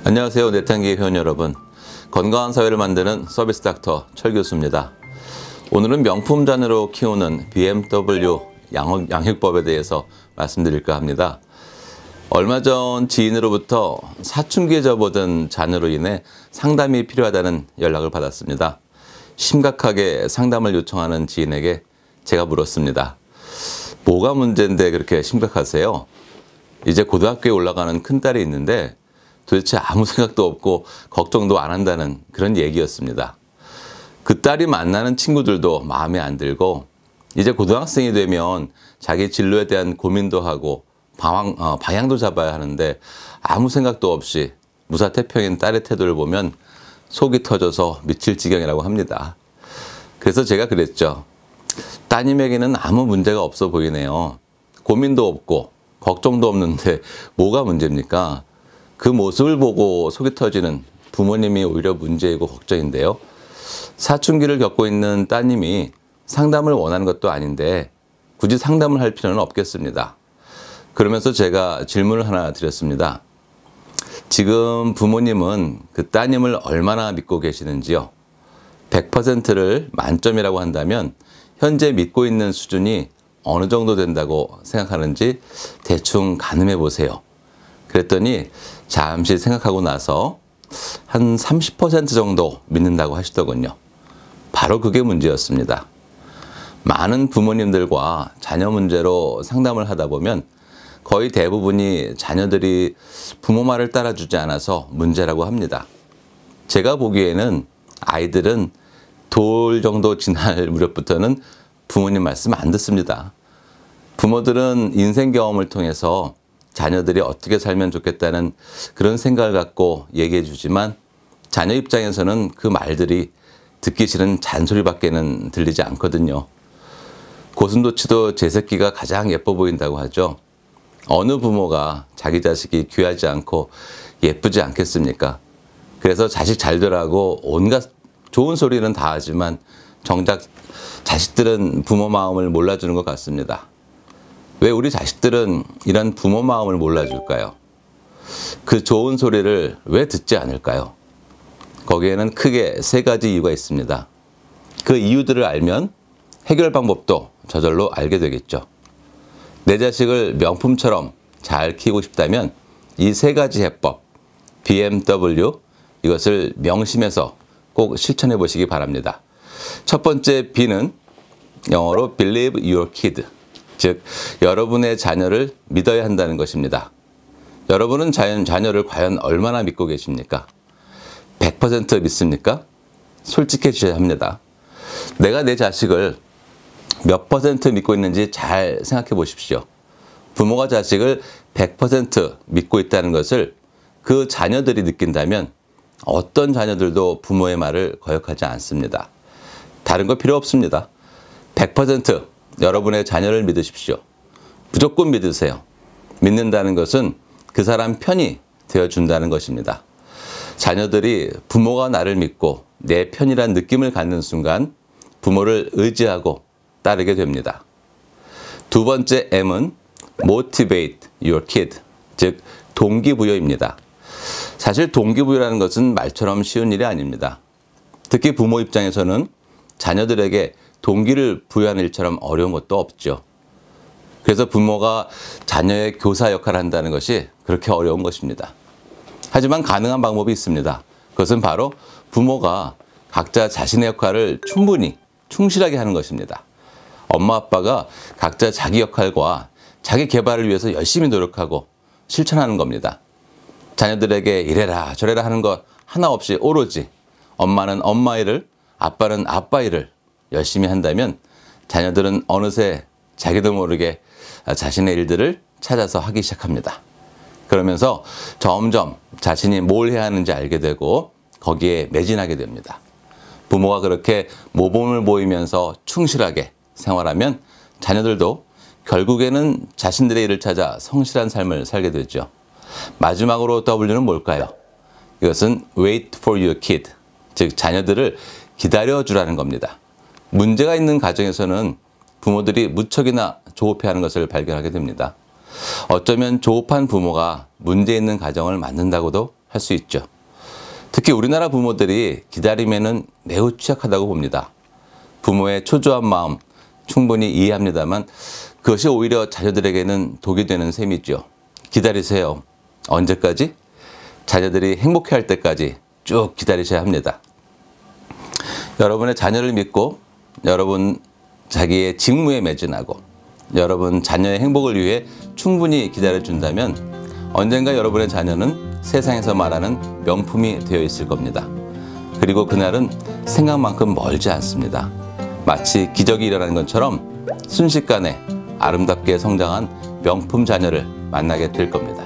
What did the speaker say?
안녕하세요. 내탕기의 회원 여러분. 건강한 사회를 만드는 서비스 닥터 철 교수입니다. 오늘은 명품 자녀로 키우는 BMW 양육법에 대해서 말씀드릴까 합니다. 얼마 전 지인으로부터 사춘기에 접어든 자녀로 인해 상담이 필요하다는 연락을 받았습니다. 심각하게 상담을 요청하는 지인에게 제가 물었습니다. 뭐가 문제인데 그렇게 심각하세요? 이제 고등학교에 올라가는 큰딸이 있는데 도대체 아무 생각도 없고 걱정도 안 한다는 그런 얘기였습니다. 그 딸이 만나는 친구들도 마음에 안 들고 이제 고등학생이 되면 자기 진로에 대한 고민도 하고 방향도 잡아야 하는데 아무 생각도 없이 무사태평인 딸의 태도를 보면 속이 터져서 미칠 지경이라고 합니다. 그래서 제가 그랬죠. 따님에게는 아무 문제가 없어 보이네요. 고민도 없고 걱정도 없는데 뭐가 문제입니까? 그 모습을 보고 속이 터지는 부모님이 오히려 문제이고 걱정인데요. 사춘기를 겪고 있는 따님이 상담을 원하는 것도 아닌데 굳이 상담을 할 필요는 없겠습니다. 그러면서 제가 질문을 하나 드렸습니다. 지금 부모님은 그 따님을 얼마나 믿고 계시는지요? 100%를 만점이라고 한다면 현재 믿고 있는 수준이 어느 정도 된다고 생각하는지 대충 가늠해 보세요. 그랬더니 잠시 생각하고 나서 한 30% 정도 믿는다고 하시더군요. 바로 그게 문제였습니다. 많은 부모님들과 자녀 문제로 상담을 하다 보면 거의 대부분이 자녀들이 부모 말을 따라주지 않아서 문제라고 합니다. 제가 보기에는 아이들은 돌 정도 지날 무렵부터는 부모님 말씀 안 듣습니다. 부모들은 인생 경험을 통해서 자녀들이 어떻게 살면 좋겠다는 그런 생각을 갖고 얘기해 주지만 자녀 입장에서는 그 말들이 듣기 싫은 잔소리밖에는 들리지 않거든요. 고슴도치도 제 새끼가 가장 예뻐 보인다고 하죠. 어느 부모가 자기 자식이 귀하지 않고 예쁘지 않겠습니까? 그래서 자식 잘 되라고 온갖 좋은 소리는 다 하지만 정작 자식들은 부모 마음을 몰라주는 것 같습니다. 왜 우리 자식들은 이런 부모 마음을 몰라줄까요? 그 좋은 소리를 왜 듣지 않을까요? 거기에는 크게 세 가지 이유가 있습니다. 그 이유들을 알면 해결 방법도 저절로 알게 되겠죠. 내 자식을 명품처럼 잘 키우고 싶다면 이 세 가지 해법, BMW, 이것을 명심해서 꼭 실천해 보시기 바랍니다. 첫 번째 B는 영어로 Believe your kid. 즉, 여러분의 자녀를 믿어야 한다는 것입니다. 여러분은 자녀를 과연 얼마나 믿고 계십니까? 100% 믿습니까? 솔직해지셔야 합니다. 내가 내 자식을 몇 % 믿고 있는지 잘 생각해 보십시오. 부모가 자식을 100% 믿고 있다는 것을 그 자녀들이 느낀다면 어떤 자녀들도 부모의 말을 거역하지 않습니다. 다른 거 필요 없습니다. 100% 여러분의 자녀를 믿으십시오. 무조건 믿으세요. 믿는다는 것은 그 사람 편이 되어준다는 것입니다. 자녀들이 부모가 나를 믿고 내 편이란 느낌을 갖는 순간 부모를 의지하고 따르게 됩니다. 두 번째 M은 Motivate your kid, 즉 동기부여입니다. 사실 동기부여라는 것은 말처럼 쉬운 일이 아닙니다. 특히 부모 입장에서는 자녀들에게 동기를 부여하는 일처럼 어려운 것도 없죠. 그래서 부모가 자녀의 교사 역할을 한다는 것이 그렇게 어려운 것입니다. 하지만 가능한 방법이 있습니다. 그것은 바로 부모가 각자 자신의 역할을 충분히 충실하게 하는 것입니다. 엄마 아빠가 각자 자기 역할과 자기 개발을 위해서 열심히 노력하고 실천하는 겁니다. 자녀들에게 이래라 저래라 하는 것 하나 없이 오로지 엄마는 엄마 일을, 아빠는 아빠 일을 열심히 한다면 자녀들은 어느새 자기도 모르게 자신의 일들을 찾아서 하기 시작합니다. 그러면서 점점 자신이 뭘 해야 하는지 알게 되고 거기에 매진하게 됩니다. 부모가 그렇게 모범을 보이면서 충실하게 생활하면 자녀들도 결국에는 자신들의 일을 찾아 성실한 삶을 살게 되죠. 마지막으로 W는 뭘까요? 이것은 Wait for your kid, 즉 자녀들을 기다려주라는 겁니다. 문제가 있는 가정에서는 부모들이 무척이나 조급해하는 것을 발견하게 됩니다. 어쩌면 조급한 부모가 문제 있는 가정을 만든다고도 할 수 있죠. 특히 우리나라 부모들이 기다림에는 매우 취약하다고 봅니다. 부모의 초조한 마음 충분히 이해합니다만 그것이 오히려 자녀들에게는 독이 되는 셈이죠. 기다리세요. 언제까지? 자녀들이 행복해할 때까지 쭉 기다리셔야 합니다. 여러분의 자녀를 믿고 여러분 자기의 직무에 매진하고 여러분 자녀의 행복을 위해 충분히 기다려준다면 언젠가 여러분의 자녀는 세상에서 말하는 명품이 되어 있을 겁니다. 그리고 그날은 생각만큼 멀지 않습니다. 마치 기적이 일어나는 것처럼 순식간에 아름답게 성장한 명품 자녀를 만나게 될 겁니다.